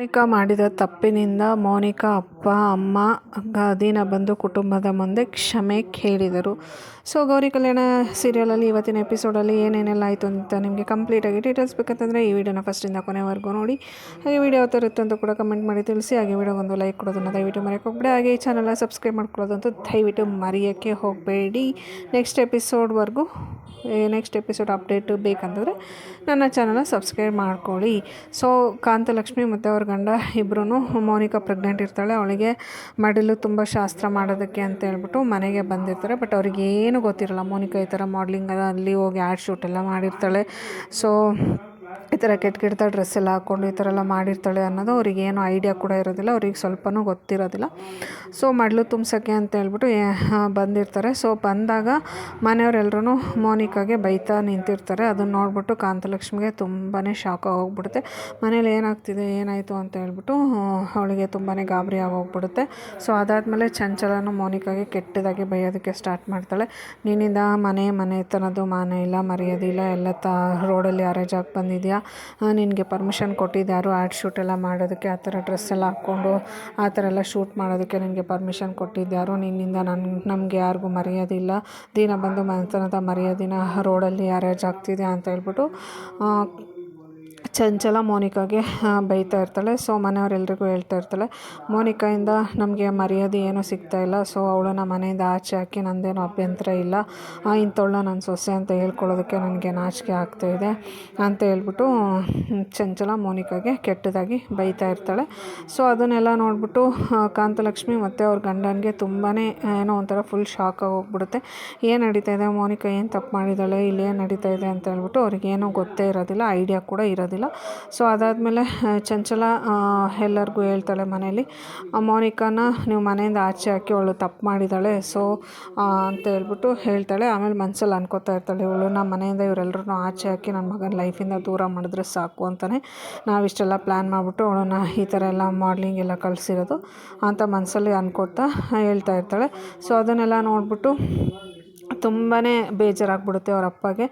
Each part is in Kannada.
ಮೋನಿಕಾ ಮಾಡಿದ ತಪ್ಪಿನಿಂದ ಮೋನಿಕಾ ಅಪ್ಪ ಅಮ್ಮ ದೀನ ಬಂಧು ಕುಟುಂಬದ ಮುಂದೆ ಕ್ಷಮೆ ಕೇಳಿದರು. ಸೊ ಗೌರಿ ಕಲ್ಯಾಣ ಸೀರಿಯಲಲ್ಲಿ ಇವತ್ತಿನ ಎಪಿಸೋಡಲ್ಲಿ ಏನೇನೆಲ್ಲ ಆಯಿತು ಅಂತ ನಿಮಗೆ ಕಂಪ್ಲೀಟಾಗಿ ಡೀಟೇಲ್ಸ್ ಬೇಕಂತಂದರೆ ಈ ವಿಡಿಯೋನ ಫಸ್ಟಿಂದ ಕೊನೆವರೆಗೂ ನೋಡಿ. ಹಾಗೆ ವಿಡಿಯೋ ಯಾವ ಥರ ಇತ್ತು ಅಂತ ಕೂಡ ಕಮೆಂಟ್ ಮಾಡಿ ತಿಳಿಸಿ. ಹಾಗೆ ವಿಡಿಯೋಗೊಂದು ಲೈಕ್ ಕೊಡೋದನ್ನು ದಯವಿಟ್ಟು ಮರೆಯೋಕ್ಕೆ ಹೋಗಬೇಡಿ. ಹಾಗೆ ಈ ಚಾನಲ್ನ ಸಬ್ಸ್ಕ್ರೈಬ್ ಮಾಡ್ಕೊಳ್ಳೋದಂತೂ ದಯವಿಟ್ಟು ಮರೆಯೋಕ್ಕೆ ಹೋಗಬೇಡಿ. ನೆಕ್ಸ್ಟ್ ಎಪಿಸೋಡ್ ಅಪ್ಡೇಟ್ ಬೇಕಂತಂದರೆ ನನ್ನ ಚಾನಲ್ನ ಸಬ್ಸ್ಕ್ರೈಬ್ ಮಾಡ್ಕೊಳ್ಳಿ. ಸೊ ಕಾಂತಲಕ್ಷ್ಮಿ ಮತ್ತು ಅವ್ರ ಗಂಡ ಇಬ್ಬರೂ ಮೋನಿಕಾ ಪ್ರೆಗ್ನೆಂಟ್ ಇರ್ತಾಳೆ, ಅವಳಿಗೆ ಮಡಿಲು ತುಂಬ ಶಾಸ್ತ್ರ ಮಾಡೋದಕ್ಕೆ ಅಂತ ಹೇಳ್ಬಿಟ್ಟು ಮನೆಗೆ ಬಂದಿರ್ತಾರೆ. ಬಟ್ ಅವ್ರಿಗೇನು ಗೊತ್ತಿರಲ್ಲ ಮೋನಿಕಾ ಈ ಥರ ಮಾಡಲಿಂಗಲ್ಲಿ ಹೋಗಿ ಆ್ಯಡ್ ಶೂಟ್ ಎಲ್ಲ ಮಾಡಿರ್ತಾಳೆ. ಸೊ ಈ ಥರ ಕೆಟ್ಟ ಡ್ರೆಸ್ ಎಲ್ಲ ಹಾಕ್ಕೊಂಡು ಈ ಥರ ಎಲ್ಲ ಮಾಡಿರ್ತಾಳೆ ಅನ್ನೋದು ಅವ್ರಿಗೇನು ಐಡಿಯಾ ಕೂಡ ಇರೋದಿಲ್ಲ, ಅವ್ರಿಗೆ ಸ್ವಲ್ಪನೂ ಗೊತ್ತಿರೋದಿಲ್ಲ. ಸೊ ಮಡ್ಲು ತುಂಬ್ಸೋಕ್ಕೆ ಅಂತ ಹೇಳ್ಬಿಟ್ಟು ಬಂದಿರ್ತಾರೆ. ಸೊ ಬಂದಾಗ ಮನೆಯವರೆಲ್ಲರೂ ಮೋನಿಕಾಗೆ ಬೈತಾ ನಿಂತಿರ್ತಾರೆ. ಅದನ್ನು ನೋಡ್ಬಿಟ್ಟು ಕಾಂತಲಕ್ಷ್ಮಿಗೆ ತುಂಬಾ ಶಾಕ್ ಆಗೋಗ್ಬಿಡುತ್ತೆ. ಮನೇಲಿ ಏನಾಗ್ತಿದೆ ಏನಾಯಿತು ಅಂತ ಹೇಳ್ಬಿಟ್ಟು ಅವಳಿಗೆ ತುಂಬಾ ಗಾಬರಿ ಆಗೋಗ್ಬಿಡುತ್ತೆ. ಸೊ ಅದಾದಮೇಲೆ ಚಂಚಲನು ಮೋನಿಕಾಗೆ ಕೆಟ್ಟದಾಗಿ ಬೈಯೋದಕ್ಕೆ ಸ್ಟಾರ್ಟ್ ಮಾಡ್ತಾಳೆ. ನಿನ್ನಿಂದ ಮನೆತನದ್ದು ಮಾನ ಇಲ್ಲ, ಮರ್ಯಾದಿಲ್ಲ, ಎಲ್ಲ ರೋಡಲ್ಲಿ ಅರೇಜಾಗಿ ಬಂದಿದೆಯಾ, ನಿನಗೆ ಪರ್ಮಿಷನ್ ಕೊಟ್ಟಿದ್ದಾರು ಆ್ಯಡ್ ಶೂಟ್ ಎಲ್ಲ ಮಾಡೋದಕ್ಕೆ, ಆ ಥರ ಡ್ರೆಸ್ ಎಲ್ಲ ಹಾಕ್ಕೊಂಡು ಆ ಥರ ಎಲ್ಲ ಶೂಟ್ ಮಾಡೋದಕ್ಕೆ ನಿನಗೆ ಪರ್ಮಿಷನ್ ಕೊಟ್ಟಿದ್ದಾರು, ನಿನ್ನಿಂದ ನಮಗೆ ಯಾರಿಗೂ ಮರ್ಯಾದಿಲ್ಲ, ದೀನ ಬಂದು ಮನೆತನದ ಮರ್ಯಾದಿನ ರೋಡಲ್ಲಿ ಅರೇಜ್ ಆಗ್ತಿದೆ ಅಂತ ಹೇಳ್ಬಿಟ್ಟು ಚಂಚಲ ಮೋನಿಕಾಗೆ ಬೈತಾ ಇರ್ತಾಳೆ. ಸೊ ಮನೆಯವರೆಲ್ರಿಗೂ ಹೇಳ್ತಾ ಇರ್ತಾಳೆ, ಮೋನಿಕಾಯಿಂದ ನಮಗೆ ಮರ್ಯಾದೆ ಏನೂ ಸಿಗ್ತಾಯಿಲ್ಲ. ಸೊ ಅವಳನ್ನ ಮನೆಯಿಂದ ಆಚೆ ಹಾಕಿ ನಂದೇನು ಅಭ್ಯಂತರ ಇಲ್ಲ, ಇಂಥವಳನ್ನ ನನ್ನ ಸೊಸೆ ಅಂತ ಹೇಳ್ಕೊಳ್ಳೋದಕ್ಕೆ ನನಗೆ ನಾಚಿಕೆ ಆಗ್ತಾಯಿದೆ ಅಂತ ಹೇಳ್ಬಿಟ್ಟು ಚಂಚಲ ಮೋನಿಕಾಗೆ ಕೆಟ್ಟದಾಗಿ ಬೈತಾ ಇರ್ತಾಳೆ. ಸೊ ಅದನ್ನೆಲ್ಲ ನೋಡಿಬಿಟ್ಟು ಕಾಂತಲಕ್ಷ್ಮಿ ಮತ್ತು ಅವ್ರ ಗಂಡನಿಗೆ ತುಂಬಾ ಏನೋ ಒಂಥರ ಫುಲ್ ಶಾಕ್ ಆಗೋಗ್ಬಿಡುತ್ತೆ. ಏನು ನಡೀತಾ ಇದೆ, ಮೋನಿಕಾ ಏನು ತಪ್ಪು ಮಾಡಿದ್ದಾಳೆ, ಇಲ್ಲಿ ಏನು ನಡೀತಾ ಇದೆ ಅಂತ ಹೇಳ್ಬಿಟ್ಟು ಅವ್ರಿಗೇನೂ ಗೊತ್ತೇ ಇರೋದಿಲ್ಲ, ಐಡಿಯಾ ಕೂಡ ಇರೋದಿಲ್ಲ. ಸೊ ಅದಾದಮೇಲೆ ಚಂಚಲ ಎಲ್ಲರಿಗೂ ಹೇಳ್ತಾಳೆ ಮನೇಲಿ, ಮೋನಿಕಾನ ನೀವು ಮನೆಯಿಂದ ಆಚೆ ಹಾಕಿ ಅವಳು ತಪ್ಪು ಮಾಡಿದ್ದಾಳೆ. ಸೊ ಅಂತ ಹೇಳ್ಬಿಟ್ಟು ಹೇಳ್ತಾಳೆ. ಆಮೇಲೆ ಮನಸ್ಸಲ್ಲಿ ಅನ್ಕೋತಾ ಇರ್ತಾಳೆ, ಇವಳನ್ನ ಮನೆಯಿಂದ ಇವರೆಲ್ಲರೂ ಆಚೆ ಹಾಕಿ ನನ್ನ ಮಗನ ಲೈಫಿಂದ ದೂರ ಮಾಡಿದ್ರೆ ಸಾಕು ಅಂತಲೇ ನಾವಿಷ್ಟೆಲ್ಲ ಪ್ಲ್ಯಾನ್ ಮಾಡಿಬಿಟ್ಟು ಅವಳನ್ನ ಈ ಥರ ಎಲ್ಲ ಮಾಡ್ಲಿಂಗ್ ಎಲ್ಲ ಕಳಿಸಿರೋದು ಅಂತ ಮನಸ್ಸಲ್ಲಿ ಅನ್ಕೋತಾ ಹೇಳ್ತಾ ಇರ್ತಾಳೆ. ಸೊ ಅದನ್ನೆಲ್ಲ ನೋಡಿಬಿಟ್ಟು ತುಂಬಾ ಬೇಜಾರಾಗ್ಬಿಡುತ್ತೆ ಅವ್ರ ಅಪ್ಪಗೆ.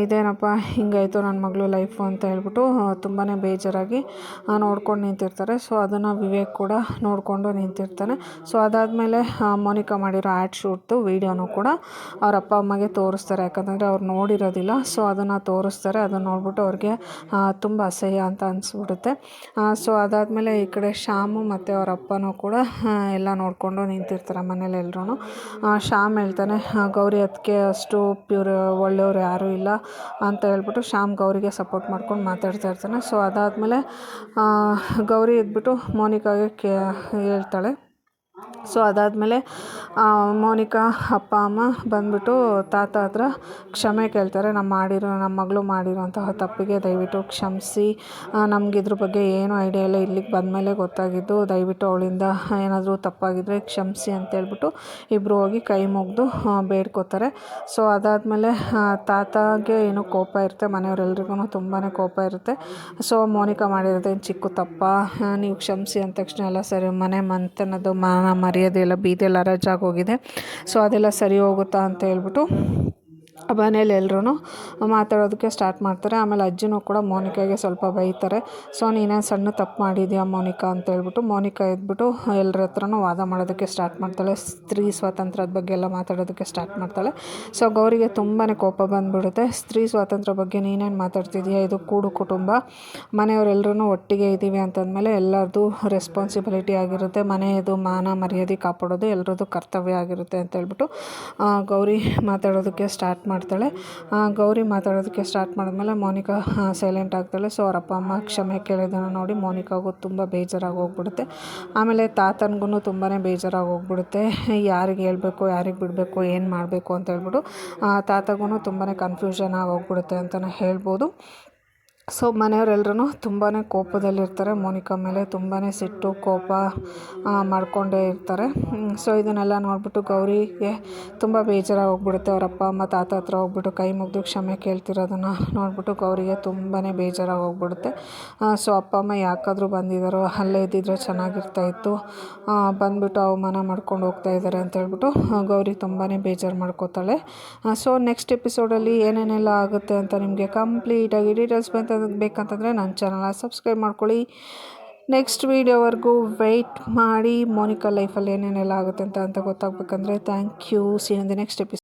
ಇದೇನಪ್ಪ ಹಿಂಗಾಯಿತು ನನ್ನ ಮಗಳು ಲೈಫು ಅಂತ ಹೇಳ್ಬಿಟ್ಟು ತುಂಬಾ ಬೇಜಾರಾಗಿ ನೋಡ್ಕೊಂಡು ನಿಂತಿರ್ತಾರೆ. ಸೊ ಅದನ್ನು ವಿವೇಕ್ ಕೂಡ ನೋಡಿಕೊಂಡು ನಿಂತಿರ್ತಾನೆ. ಸೊ ಅದಾದಮೇಲೆ ಮೋನಿಕಾ ಮಾಡಿರೋ ಆ್ಯಡ್ ಶೂಟ್ದು ವೀಡಿಯೋನು ಕೂಡ ಅವ್ರ ಅಪ್ಪ ಅಮ್ಮಗೆ ತೋರಿಸ್ತಾರೆ, ಯಾಕಂದರೆ ಅವ್ರು ನೋಡಿರೋದಿಲ್ಲ. ಸೊ ಅದನ್ನು ತೋರಿಸ್ತಾರೆ. ಅದನ್ನು ನೋಡ್ಬಿಟ್ಟು ಅವ್ರಿಗೆ ತುಂಬ ಅಸಹ್ಯ ಅಂತ ಅನಿಸ್ಬಿಡುತ್ತೆ. ಸೊ ಅದಾದಮೇಲೆ ಈ ಕಡೆ ಶ್ಯಾಮು ಮತ್ತು ಅವ್ರ ಅಪ್ಪನೂ ಕೂಡ ಎಲ್ಲ ನೋಡಿಕೊಂಡು ನಿಂತಿರ್ತಾರೆ ಮನೇಲಿ ಎಲ್ಲರೂ. ಶ್ಯಾಮ್ ಹೇಳ್ತಾನೆ, ಗೌರಿ ಅದಕ್ಕೆ ಅಷ್ಟು ಒಳ್ಳೆಯವರು ಯಾರೂ ಇಲ್ಲ ಅಂತ ಹೇಳ್ಬಿಟ್ಟು ಶ್ಯಾಮ್ ಗೌರಿಗೆ ಸಪೋರ್ಟ್ ಮಾಡ್ಕೊಂಡು ಮಾತಾಡ್ತಾ ಇರ್ತಾನೆ. ಸೊ ಅದಾದಮೇಲೆ ಗೌರಿ ಎದ್ಬಿಟ್ಟು ಮೋನಿಕಾಗೆ ಹೇಳ್ತಾಳೆ. ಸೊ ಅದಾದಮೇಲೆ ಮೋನಿಕಾ ಅಪ್ಪ ಅಮ್ಮ ಬಂದ್ಬಿಟ್ಟು ತಾತ ಹತ್ರ ಕ್ಷಮೆ ಕೇಳ್ತಾರೆ. ನಮ್ಮ ಮಗಳು ಮಾಡಿರೋಂತಹ ತಪ್ಪಿಗೆ ದಯವಿಟ್ಟು ಕ್ಷಮಿಸಿ, ನಮಗಿದ್ರ ಬಗ್ಗೆ ಏನೂ ಐಡಿಯಾ ಇಲ್ಲ, ಇಲ್ಲಿಗೆ ಬಂದಮೇಲೆ ಗೊತ್ತಾಗಿದ್ದು, ದಯವಿಟ್ಟು ಅವಳಿಂದ ಏನಾದರೂ ತಪ್ಪಾಗಿದ್ದರೆ ಕ್ಷಮಿಸಿ ಅಂತೇಳ್ಬಿಟ್ಟು ಇಬ್ಬರು ಹೋಗಿ ಕೈ ಮುಗಿದು ಬೇಡ್ಕೋತಾರೆ. ಸೊ ಅದಾದಮೇಲೆ ತಾತಗೆ ಏನೋ ಕೋಪ ಇರುತ್ತೆ, ಮನೆಯವರೆಲ್ರಿಗೂ ತುಂಬಾ ಕೋಪ ಇರುತ್ತೆ. ಸೊ ಮೋನಿಕಾ ಮಾಡಿರೋದೇನು ಚಿಕ್ಕ ತಪ್ಪ, ನೀವು ಕ್ಷಮಿಸಿ ಅಂದ ತಕ್ಷಣ ಎಲ್ಲ ಸರಿ, ಮನೆತನದ್ದು ಮಾನ ಮರ್ಯಾದೆ ಎಲ್ಲ ಬೀದೆಲ್ಲ ಹರಾಜಾಗೋಗಿದೆ, ಸೊ ಅದೆಲ್ಲ ಸರಿ ಹೋಗುತ್ತಾ ಅಂತ ಹೇಳ್ಬಿಟ್ಟು ಮನೇಲಿ ಎಲ್ಲರೂ ಮಾತಾಡೋದಕ್ಕೆ ಸ್ಟಾರ್ಟ್ ಮಾಡ್ತಾರೆ. ಆಮೇಲೆ ಅಜ್ಜಿನೂ ಕೂಡ ಮೋನಿಕಾಗೆ ಸ್ವಲ್ಪ ಬೈತಾರೆ. ಸೊ ನೀನೇನು ಸಣ್ಣ ತಪ್ಪು ಮಾಡಿದ್ಯಾ ಮೋನಿಕಾ ಅಂತ ಹೇಳ್ಬಿಟ್ಟು ಮೋನಿಕಾ ಎದ್ಬಿಟ್ಟು ಎಲ್ಲರ ಹತ್ರನೂ ವಾದ ಮಾಡೋದಕ್ಕೆ ಸ್ಟಾರ್ಟ್ ಮಾಡ್ತಾಳೆ. ಸ್ತ್ರೀ ಸ್ವಾತಂತ್ರ್ಯದ ಬಗ್ಗೆ ಎಲ್ಲ ಮಾತಾಡೋದಕ್ಕೆ ಸ್ಟಾರ್ಟ್ ಮಾಡ್ತಾಳೆ. ಸೊ ಗೌರಿಗೆ ತುಂಬಾ ಕೋಪ ಬಂದುಬಿಡುತ್ತೆ. ಸ್ತ್ರೀ ಸ್ವಾತಂತ್ರ್ಯ ಬಗ್ಗೆ ನೀನೇನು ಮಾತಾಡ್ತಿದ್ಯಾ, ಇದು ಕೂಡು ಕುಟುಂಬ, ಮನೆಯವರೆಲ್ಲರೂ ಒಟ್ಟಿಗೆ ಇದ್ದೀವಿ ಅಂತಂದಮೇಲೆ ಎಲ್ಲರದ್ದು ರೆಸ್ಪಾನ್ಸಿಬಿಲಿಟಿ ಆಗಿರುತ್ತೆ, ಮನೆಯದು ಮಾನ ಮರ್ಯಾದೆ ಕಾಪಾಡೋದು ಎಲ್ಲರದ್ದು ಕರ್ತವ್ಯ ಆಗಿರುತ್ತೆ ಅಂತ ಹೇಳ್ಬಿಟ್ಟು ಗೌರಿ ಮಾತಾಡೋದಕ್ಕೆ ಸ್ಟಾರ್ಟ್ ಮಾಡ್ತಾಳೆ. ಗೌರಿ ಮಾತಾಡೋದಕ್ಕೆ ಸ್ಟಾರ್ಟ್ ಮಾಡಿದ್ಮೇಲೆ ಮೋನಿಕಾ ಸೈಲೆಂಟ್ ಆಗ್ತಾಳೆ. ಸೊ ಅವ್ರ ಅಪ್ಪ ಅಮ್ಮ ಕ್ಷಮೆ ಕೇಳಿದ್ದನ್ನು ನೋಡಿ ಮೋನಿಕಾಗೂ ತುಂಬ ಬೇಜಾರಾಗಿ ಹೋಗ್ಬಿಡುತ್ತೆ. ಆಮೇಲೆ ತಾತನಿಗೂ ತುಂಬಾ ಬೇಜಾರಾಗಿ ಹೋಗ್ಬಿಡುತ್ತೆ. ಯಾರಿಗೆ ಹೇಳ್ಬೇಕು, ಯಾರಿಗೆ ಬಿಡಬೇಕು, ಏನು ಮಾಡಬೇಕು ಅಂತ ಹೇಳ್ಬಿಟ್ಟು ತಾತಗೂ ತುಂಬಾ ಕನ್ಫ್ಯೂಷನ್ ಆಗಿ ಹೋಗ್ಬಿಡುತ್ತೆ ಅಂತಲೇ ಹೇಳ್ಬೋದು. ಸೊ ಮನೆಯವರೆಲ್ಲರೂ ತುಂಬಾ ಕೋಪದಲ್ಲಿರ್ತಾರೆ, ಮೋನಿಕಾ ಮೇಲೆ ತುಂಬಾ ಸಿಟ್ಟು ಕೋಪ ಮಾಡಿಕೊಂಡೇ ಇರ್ತಾರೆ. ಸೊ ಇದನ್ನೆಲ್ಲ ನೋಡಿಬಿಟ್ಟು ಗೌರಿಗೆ ತುಂಬ ಬೇಜಾರಾಗಿ ಹೋಗ್ಬಿಡುತ್ತೆ. ಅವ್ರ ಅಪ್ಪ ಅಮ್ಮ ತಾತ ಹತ್ರ ಹೋಗ್ಬಿಟ್ಟು ಕೈ ಮುಗಿದು ಕ್ಷಮೆ ಕೇಳ್ತಿರೋದನ್ನು ನೋಡಿಬಿಟ್ಟು ಗೌರಿಗೆ ತುಂಬಾ ಬೇಜಾರಾಗಿ ಹೋಗ್ಬಿಡುತ್ತೆ. ಸೊ ಅಪ್ಪ ಅಮ್ಮ ಯಾಕಾದರೂ ಬಂದಿದ್ದಾರೋ, ಅಲ್ಲೇ ಇದ್ದಿದ್ರೆ ಚೆನ್ನಾಗಿರ್ತಾಯಿತ್ತು, ಬಂದುಬಿಟ್ಟು ಅವಮಾನ ಮಾಡ್ಕೊಂಡು ಹೋಗ್ತಾ ಇದ್ದಾರೆ ಅಂತ ಹೇಳ್ಬಿಟ್ಟು ಗೌರಿ ತುಂಬಾ ಬೇಜಾರು ಮಾಡ್ಕೋತಾಳೆ. ಸೊ ನೆಕ್ಸ್ಟ್ ಎಪಿಸೋಡಲ್ಲಿ ಏನೇನೆಲ್ಲ ಆಗುತ್ತೆ ಅಂತ ನಿಮಗೆ ಕಂಪ್ಲೀಟಾಗಿ ಡೀಟೇಲ್ಸ್ ಬೇಕಂತಂದರೆ ನನ್ನ ಚಾನಲ್ನ ಸಬ್ಸ್ಕ್ರೈಬ್ ಮಾಡ್ಕೊಳ್ಳಿ. ನೆಕ್ಸ್ಟ್ ವೀಡಿಯೋವರೆಗೂ ವೆಯ್ಟ್ ಮಾಡಿ. ಮೋನಿಕಾ ಲೈಫಲ್ಲಿ ಏನೇನೆಲ್ಲ ಆಗುತ್ತೆ ಅಂತ ಗೊತ್ತಾಗಬೇಕಂದ್ರೆ thank you. See in the next episode.